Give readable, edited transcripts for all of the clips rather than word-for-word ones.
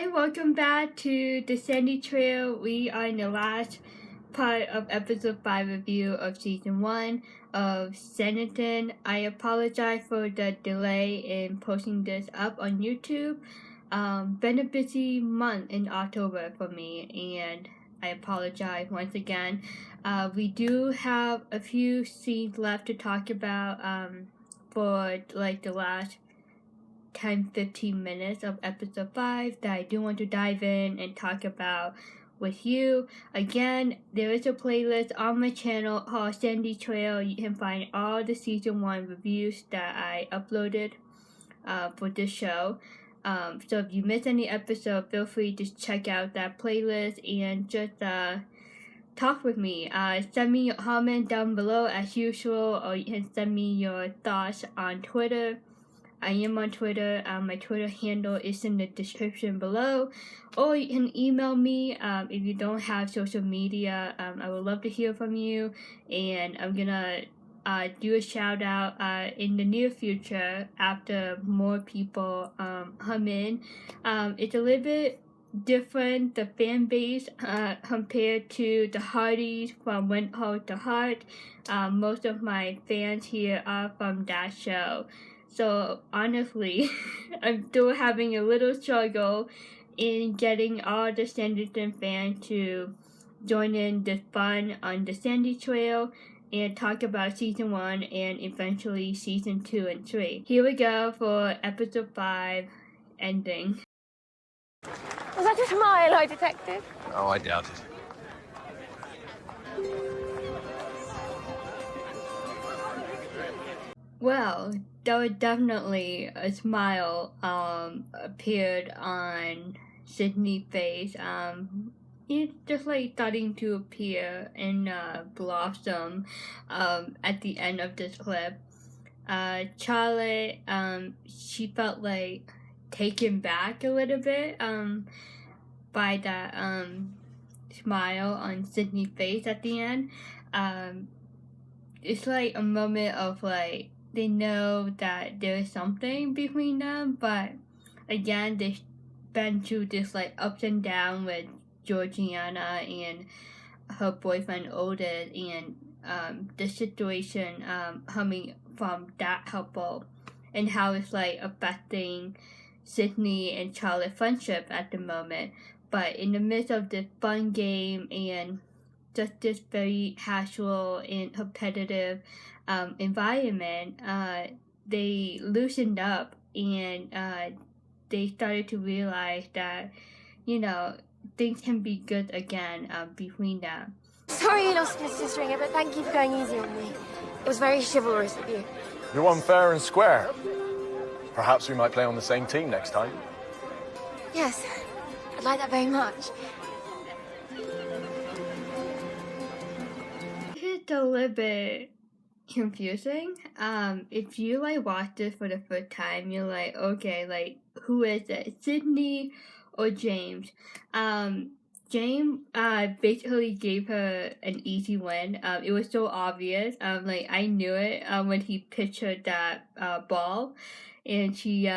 Hi, welcome back to the Sandy Trail. We are in the last part of episode 5 review of season 1 of Sanditon. I apologize for the delay in posting this up on YouTube. Been a busy month in October for me, and I apologize once again. We do have a few scenes left to talk about for like the last 10-15 minutes of episode 5 that I do want to dive in and talk about with you. Again, there is a playlist on my channel called Sandy Trail. You can find all the season 1 reviews that I uploaded for this show. So if you miss any episode, feel free to check out that playlist and just talk with me. Send me your comment down below as usual, or you can send me your thoughts on Twitter. I am on Twitter. My Twitter handle is in the description below, or you can email me if you don't have social media. I would love to hear from you, and I'm gonna do a shout out in the near future after more people come in. It's a little bit different, the fan base compared to the Hardys from When Heart to Heart. Most of my fans here are from that show. So honestly, I'm still having a little struggle in getting all the Sanditon fans to join in the fun on the Sandy Trail and talk about season 1 and eventually season 2 and 3. Here we go for episode 5 ending. Was that a smile I detected? Oh, I doubt it. Well, there was definitely a smile appeared on Sydney's face. It's just like starting to appear and blossom at the end of this clip. Charlotte, she felt like taken back a little bit by that smile on Sydney's face at the end. It's like a moment of like, they know that there is something between them, but again, they've been through this like ups and downs with Georgiana and her boyfriend Otis, and the situation coming from that couple and how it's like affecting Sydney and Charlotte's friendship at the moment. But in the midst of this fun game and just this very casual and competitive environment, they loosened up and they started to realize that, you know, things can be good again between them. Sorry you lost Mr. Stringer, but thank you for going easy on me. It was very chivalrous of you. You're one fair and square. Perhaps we might play on the same team next time. Yes, I'd like that very much. It's a little bit confusing. If you like watch this for the first time, you're like, okay, like, who is it, Sydney or James? James basically gave her an easy win. It was so obvious. Like, I knew it when he pitched her that ball, and she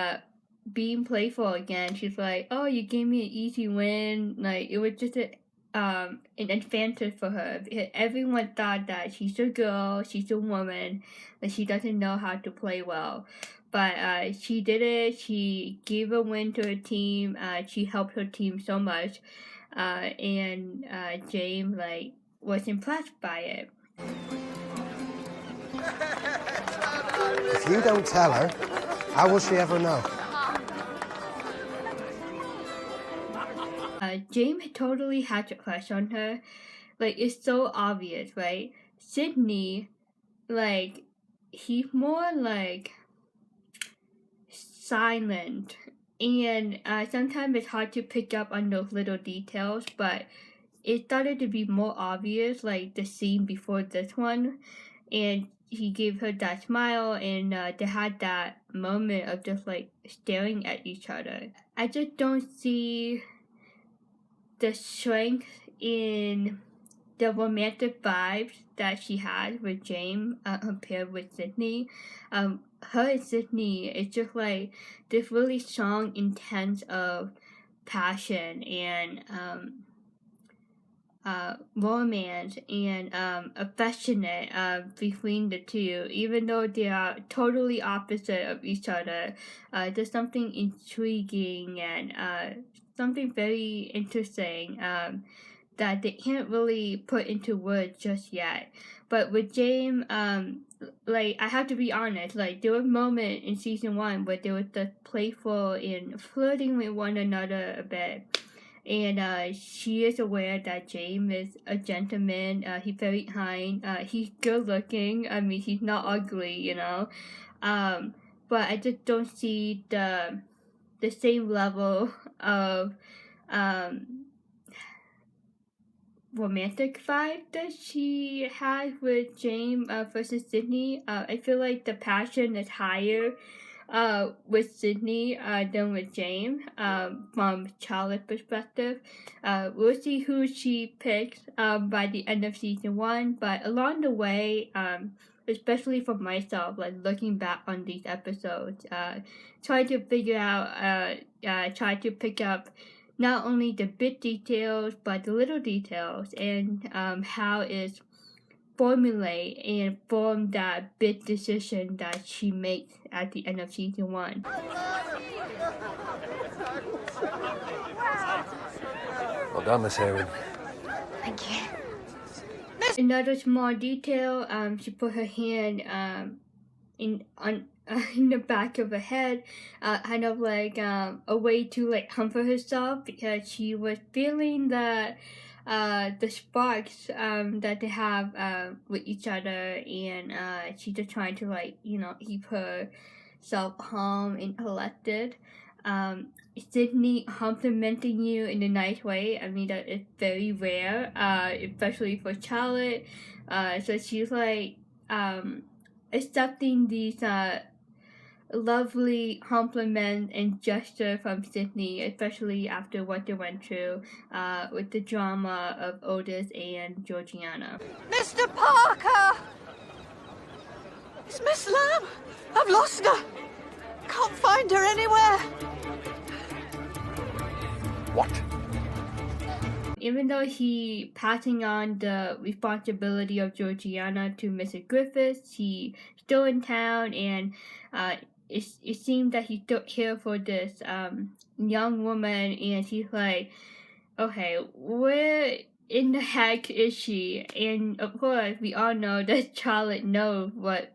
being playful again. She's like, oh, you gave me an easy win. Like, it was just an advantage for her. Everyone thought that she's a girl, she's a woman, that she doesn't know how to play well. But she did it. She gave a win to her team. She helped her team so much. And James like was impressed by it. If you don't tell her, how will she ever know? James totally had a crush on her. Like, it's so obvious, right? Sydney, like, he's more like silent, and sometimes it's hard to pick up on those little details, but it started to be more obvious, like the scene before this one, and he gave her that smile, and they had that moment of just like staring at each other. I just don't see the strength in the romantic vibes that she had with James compared with Sydney. Her and Sydney, it's just like this really strong, intense of passion and romance and affectionate between the two, even though they are totally opposite of each other. There's something intriguing and something very interesting that they can't really put into words just yet. But with James, like, I have to be honest, like, there was a moment in season 1 where they were just playful and flirting with one another a bit. And she is aware that James is a gentleman. He's very kind. He's good looking. I mean, he's not ugly, you know. But I just don't see the same level of romantic vibe that she has with James versus Sydney. I feel like the passion is higher with Sydney than with James from Charlotte's perspective. We'll see who she picks by the end of season 1, but along the way, especially for myself, like looking back on these episodes, trying to figure out, try to pick up not only the big details but the little details and how it's formulate and form that big decision that she makes at the end of season 1. Well done, Miss Hayward. Thank you. Another small detail, she put her hand in the back of her head, kind of like a way to like comfort herself, because she was feeling that the sparks that they have with each other, and she's just trying to, like, you know, keep herself calm and collected. Sydney complimenting you in a nice way, I mean, that is very rare, especially for Charlotte. So she's like accepting these lovely compliment and gesture from Sydney, especially after what they went through with the drama of Otis and Georgiana. Mr. Parker! It's Miss Lamb! I've lost her! Can't find her anywhere! What? Even though he passing on the responsibility of Georgiana to Mrs. Griffiths, he's still in town, and it seems that he still care for this young woman, and she's like, okay, where in the heck is she? And of course, we all know that Charlotte knows what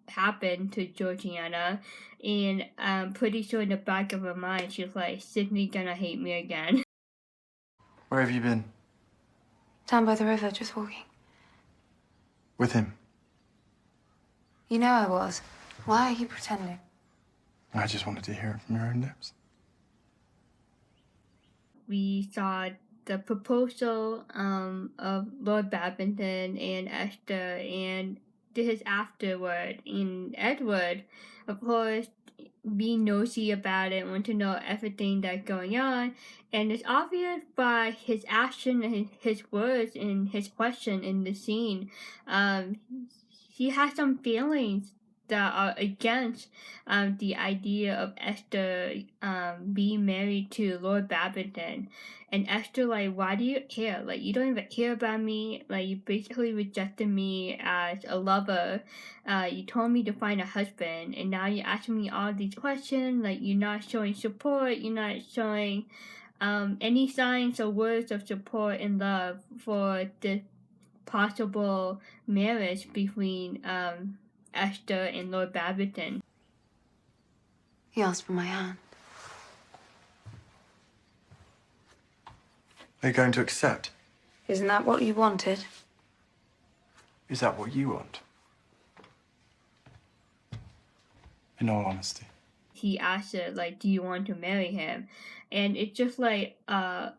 happened to Georgiana, and I'm pretty sure in the back of her mind, she's like, Sydney gonna hate me again. Where have you been? Down by the river, just walking. With him? You know I was. Why are you pretending? I just wanted to hear it from your own lips. We saw the proposal of Lord Badminton and Esther, and this afterward. And Edward, of course, being nosy about it, want to know everything that's going on, and it's obvious by his action and his words and his question in the scene. He has some feelings that are against the idea of Esther being married to Lord Badminton. And Esther, like, why do you care? Like, you don't even care about me. Like, you basically rejected me as a lover. You told me to find a husband, and now you're asking me all these questions. Like, you're not showing support. You're not showing any signs or words of support and love for this possible marriage between Esther and Lord Badminton. He asked for my hand. Are you going to accept? Isn't that what you wanted? Is that what you want? In all honesty. He asked her, like, do you want to marry him? And it's just like a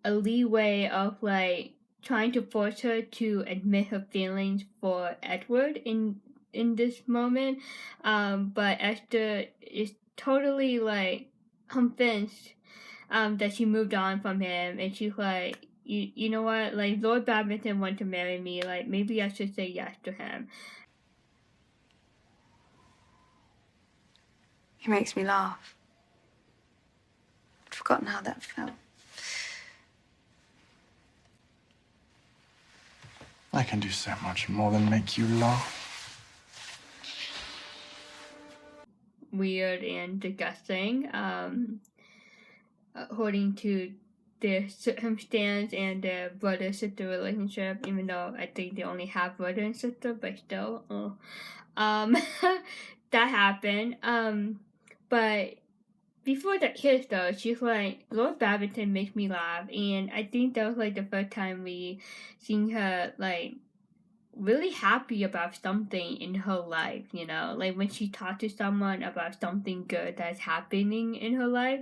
leeway of, like, trying to force her to admit her feelings for Edward in this moment. But Esther is totally, like, convinced that she moved on from him, and she's like, you know what, like, Lord Badminton wanted to marry me, like, maybe I should say yes to him. He makes me laugh. forgotten how that felt. I can do so much more than make you laugh. Weird and disgusting, according to their circumstance and their brother-sister relationship, even though I think they only have brother and sister, but still, that happened, but before that hit though, she's like, Lord Babington makes me laugh, and I think that was like the first time we seen her like really happy about something in her life, you know, like when she talked to someone about something good that's happening in her life.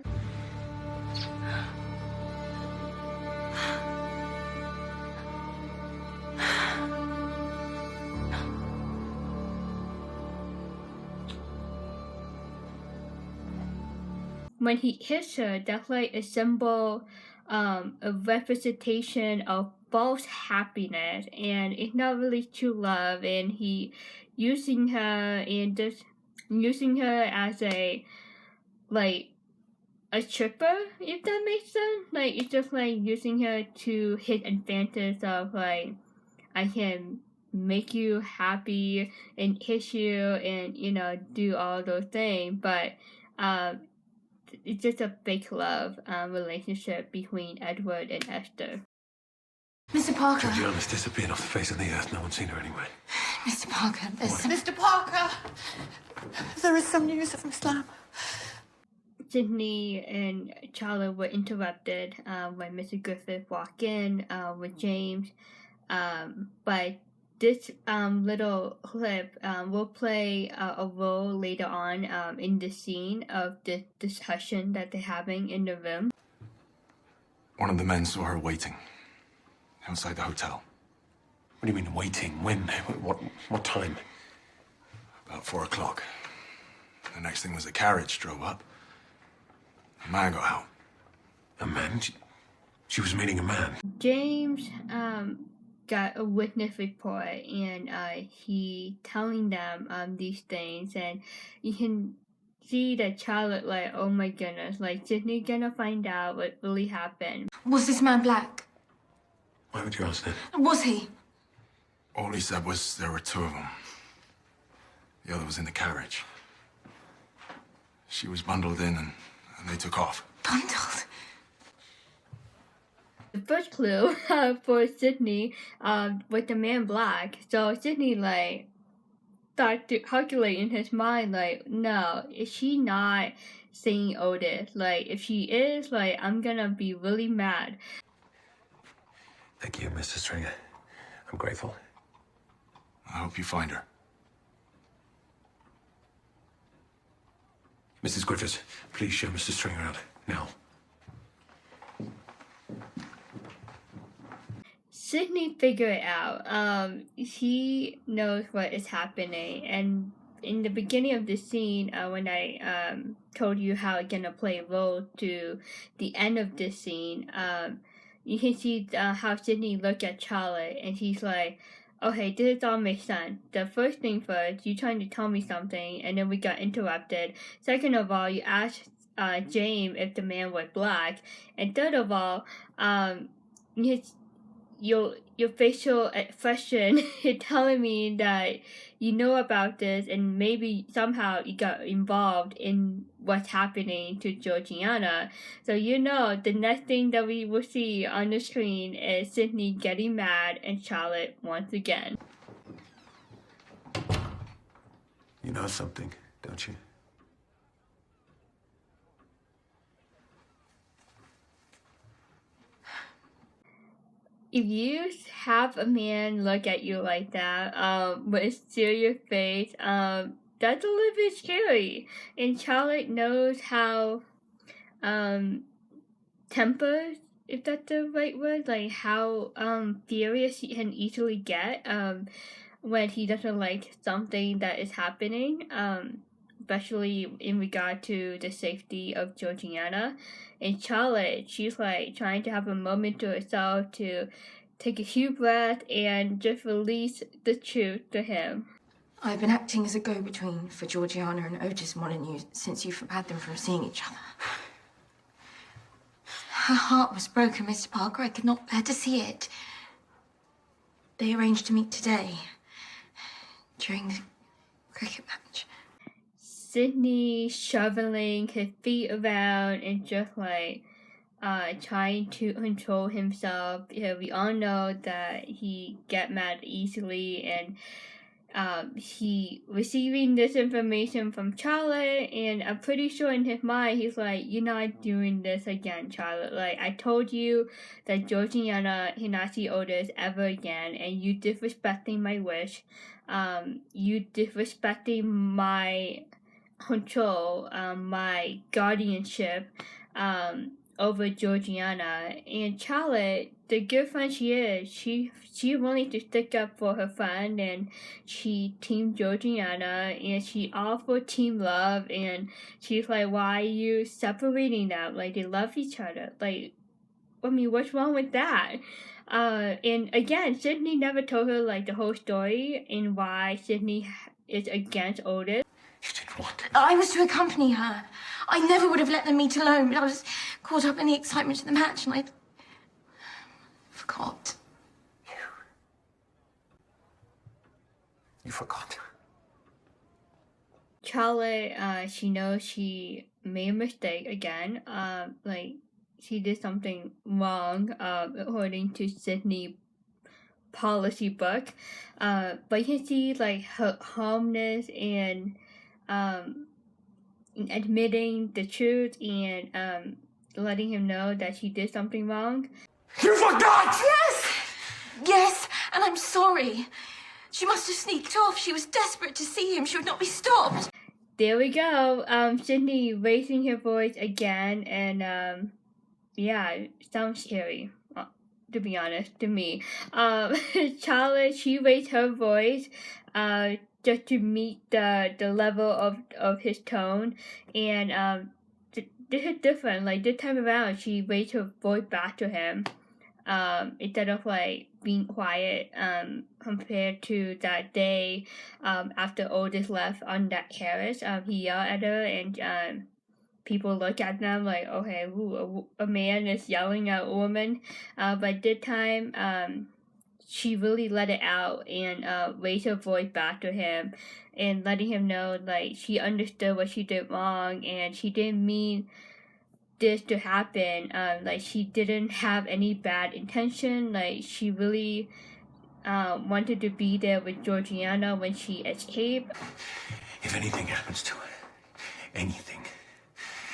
When he hits her, that's like a symbol, a representation of false happiness, and it's not really true love, and he using her and just using her as a stripper, if that makes sense. Like, it's just like using her to his advantage of like, I can make you happy and kiss you and, you know, do all those things, but it's just a fake love relationship between Edward and Esther. Mr. Parker. Georgiana's disappeared off the face of the earth. No one's seen her anywhere. Mr. Parker, there's some... Mr. Parker! There is some news of Miss Lamb. Sydney and Charlotte were interrupted when Mr. Griffith walked in with James, but this little clip will play a role later on in the scene of the discussion that they're having in the room. One of the men saw her waiting outside the hotel. What do you mean waiting? When? What time? About 4 o'clock. The next thing was a carriage drove up. A man got out. A man? She was meeting a man. James got a witness report, and he telling them these things, and you can see that Charlotte like, oh my goodness, like Sydney gonna find out what really happened. Was this man black? Why would you ask that? Was he? All he said was there were 2 of them. The other was in the carriage. She was bundled in and they took off. Bundled? The first clue for Sydney was the man black. So Sydney like started to calculate in his mind like, no, is she not saying Otis? Like, if she is, like, I'm gonna be really mad. Thank you, Mr. Stringer. I'm grateful. I hope you find her. Mrs. Griffiths, please show Mr. Stringer out. Now. Sydney figured it out. He knows what is happening, and in the beginning of the scene, when I told you how it's gonna play a role to the end of this scene, you can see how Sydney looked at Charlotte, and he's like, okay, this all makes sense. The first thing first, you trying to tell me something, and then we got interrupted. Second of all, you asked James if the man was black, and third of all, your facial expression is telling me that you know about this, and maybe somehow you got involved in what's happening to Georgiana. So you know the next thing that we will see on the screen is Sydney getting mad and Charlotte once again. You know something, don't you? If you have a man look at you like that, with a serious face, that's a little bit scary. And Charlotte knows how, tempered, if that's the right word, like how, furious he can easily get, when he doesn't like something that is happening, especially in regard to the safety of Georgiana. And Charlotte, she's like trying to have a moment to herself to take a few breaths and just release the truth to him. I've been acting as a go-between for Georgiana and Otis Molyneux since you've had them from seeing each other. Her heart was broken, Mr. Parker. I could not bear to see it. They arranged to meet today, during the cricket match. Sydney shoveling his feet around and just like trying to control himself. We all know that he get mad easily, and he receiving this information from Charlotte, and I'm pretty sure in his mind he's like, "You're not doing this again, Charlotte. Like, I told you that Georgiana cannot see Otis ever again, and you disrespecting my wish, you disrespecting my control, my guardianship, over Georgiana." And Charlotte, the good friend she is, she willing to stick up for her friend, and she team Georgiana, and she all for team love, and she's like, "Why are you separating them? Like, they love each other. Like, I mean, what's wrong with that?" And again, Sydney never told her like the whole story and why Sydney is against Otis. You did what? I was to accompany her. I never would have let them meet alone, but I was caught up in the excitement of the match, and I forgot. You forgot. Charlotte, she knows she made a mistake again. Like, she did something wrong, according to Sydney policy book. But you can see like her calmness and admitting the truth and letting him know that she did something wrong. You forgot! Yes, and I'm sorry. She must have sneaked off. She was desperate to see him. She would not be stopped. There we go. Sydney raising her voice again, and yeah, it sounds scary, to be honest, to me. Charlotte, she raised her voice, just to meet the level of his tone, and this is different. Like, this time around, she raised her voice back to him, instead of like being quiet, compared to that day, after Otis left on that terrace. He yelled at her, and people look at them like, okay, ooh, a man is yelling at a woman. But this time, she really let it out and raised her voice back to him and letting him know like she understood what she did wrong and she didn't mean this to happen. Like, she didn't have any bad intention. Like, she really wanted to be there with Georgiana when she escaped. If anything happens to her, anything,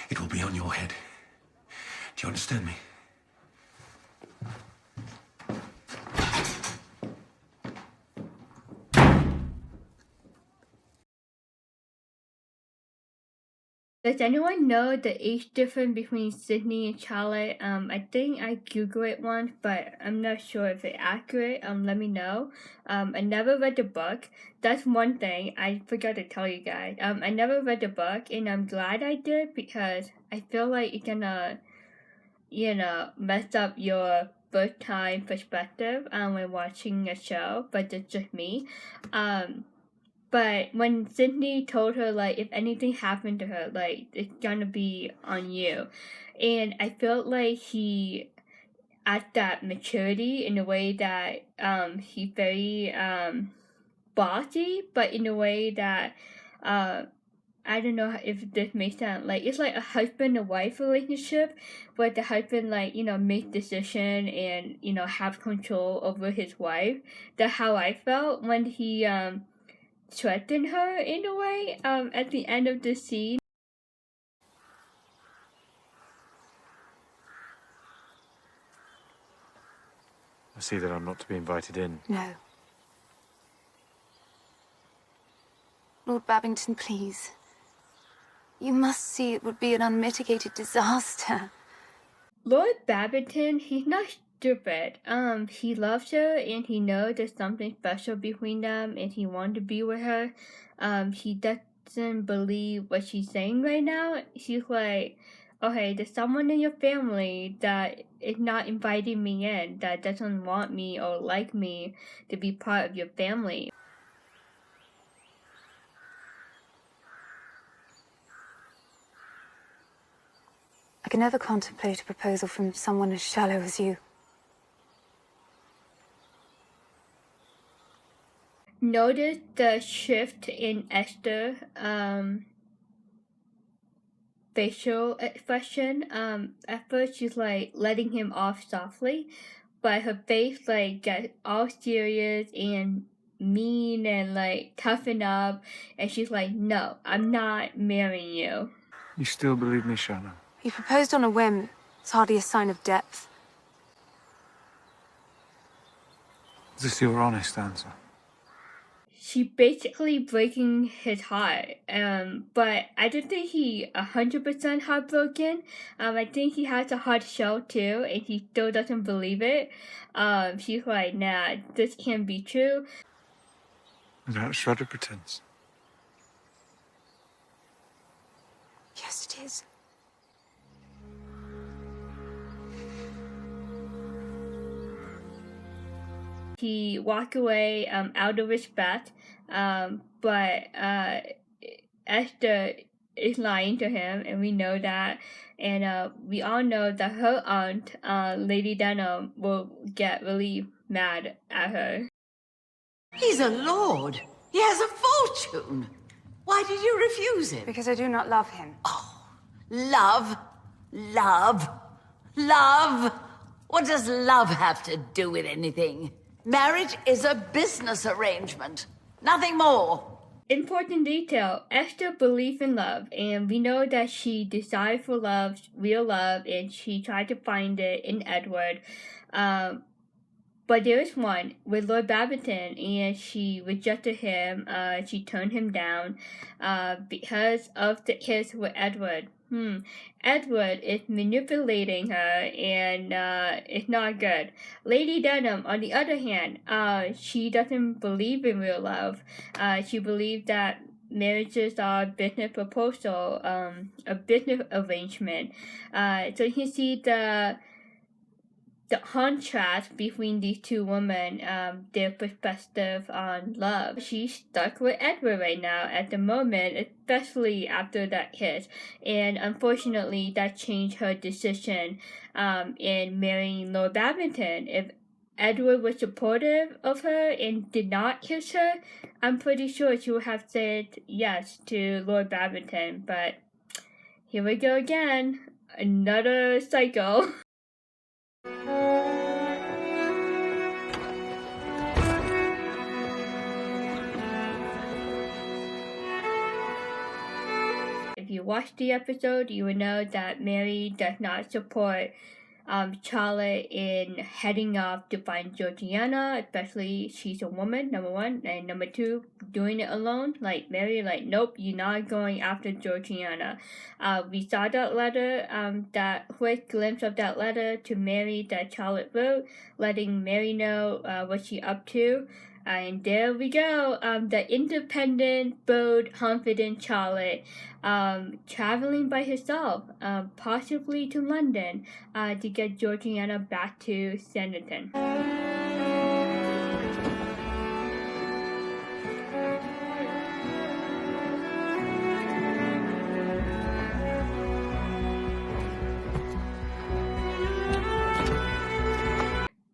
it will be on your head. Do you understand me? Does anyone know the age difference between Sydney and Charlotte? I think I Googled it once, but I'm not sure if it's accurate. Let me know. I never read the book. That's one thing I forgot to tell you guys. I never read the book, and I'm glad I did because I feel like it's gonna, mess up your first time perspective when watching a show, but it's just me. But when Sydney told her, like, if anything happened to her, like, it's gonna be on you. And I felt like he, at that maturity in a way that he's very bossy, but in a way that, I don't know if this makes sense. Like, it's like a husband and wife relationship where the husband, like, makes decision and, have control over his wife. That's how I felt when he, threaten her in a way at the end of the scene. I see that I'm not to be invited in. No. Lord Babington, please. You must see it would be an unmitigated disaster. Lord Babington, he's not stupid. He loves her and he knows there's something special between them and he wants to be with her. He doesn't believe what she's saying right now. She's like, okay, there's someone in your family that is not inviting me in, that doesn't want me or like me to be part of your family. I can never contemplate a proposal from someone as shallow as you. Notice the shift in Esther facial expression. At first she's like letting him off softly, but her face like gets all serious and mean and like toughen up, and she's like, no, I'm not marrying you. You still believe me, Shanna? You proposed on a whim. It's hardly a sign of depth. Is this your honest answer? She basically breaking his heart, but I don't think he 100% heartbroken. I think he has a hard shell too, and he still doesn't believe it. She's like, nah, this can't be true. Without a shred of pretense. Yes, it is. He walked away out of respect, but Esther is lying to him, and we know that. And we all know that her aunt, Lady Denham, will get really mad at her. He's a lord. He has a fortune. Why did you refuse him? Because I do not love him. Oh, love, love, love. What does love have to do with anything? Marriage is a business arrangement. Nothing more. Important detail, Esther believes in love, and we know that she desired for love, real love, and she tried to find it in Edward. But there is one with Lord Babington, and she rejected him. She turned him down because of the kiss with Edward. Edward is manipulating her, and it's not good. Lady Denham, on the other hand, she doesn't believe in real love. She believes that marriages are a business proposal, a business arrangement. So you can see the contrast between these two women, their perspective on love. She's stuck with Edward right now at the moment, especially after that kiss. And unfortunately, that changed her decision in marrying Lord Babington. If Edward was supportive of her and did not kiss her, I'm pretty sure she would have said yes to Lord Babington. But here we go again. Another cycle. If you watched the episode, you will know that Mary does not support Charlotte in heading off to find Georgiana, especially she's a woman, number one, and number two, doing it alone. Like Mary, like, nope, you're not going after Georgiana. We saw that letter, that quick glimpse of that letter to Mary that Charlotte wrote, letting Mary know what she's up to. And there we go, the independent, bold, confident Charlotte, traveling by herself, possibly to London, to get Georgiana back to Sanditon.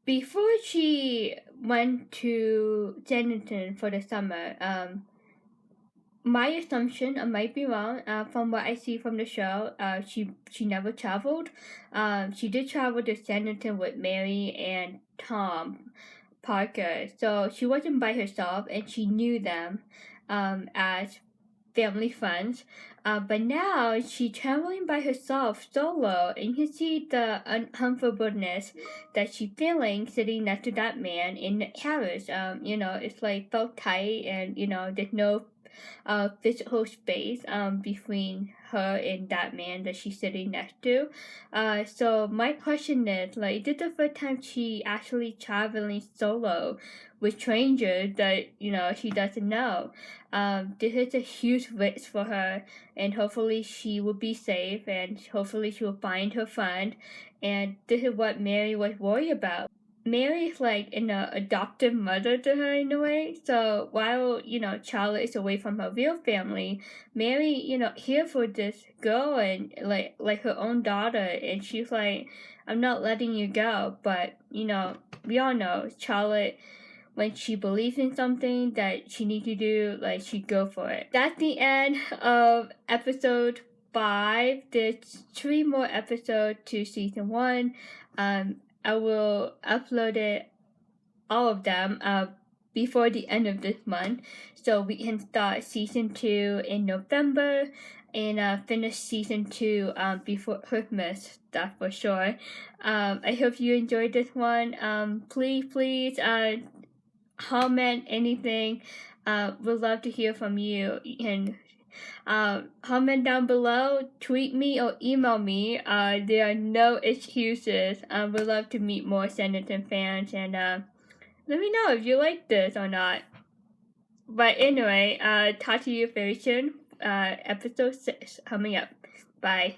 Before she went to Sanditon for the summer, my assumption, I might be wrong, from what I see from the show, she never traveled. She did travel to Sanditon with Mary and Tom Parker, so she wasn't by herself, and she knew them as family friends. But now she's traveling by herself solo, and you can see the uncomfortableness that she's feeling sitting next to that man in the carriage. It's like felt tight, and there's no physical space between her and that man that she's sitting next to. So my question is, like, is this the first time she actually traveling solo with strangers that she doesn't know? This is a huge risk for her, and hopefully she will be safe, and hopefully she will find her friend. And this is what Mary was worried about. Mary's like an adoptive mother to her in a way. So while, Charlotte is away from her real family, Mary, here for this girl and like her own daughter, and she's like, I'm not letting you go. But, we all know Charlotte, when she believes in something that she needs to do, like, she go for it. That's the end of episode 5. There's 3 more episodes to season 1. I will upload it, all of them, before the end of this month, so we can start season 2 in November and finish season 2 before Christmas. That's for sure. I hope you enjoyed this one. Please comment anything. Would love to hear from you. You can comment down below, tweet me or email me. There are no excuses. Would love to meet more Sanditon fans, and let me know if you like this or not. But anyway, talk to you very soon. Episode 6 coming up. Bye.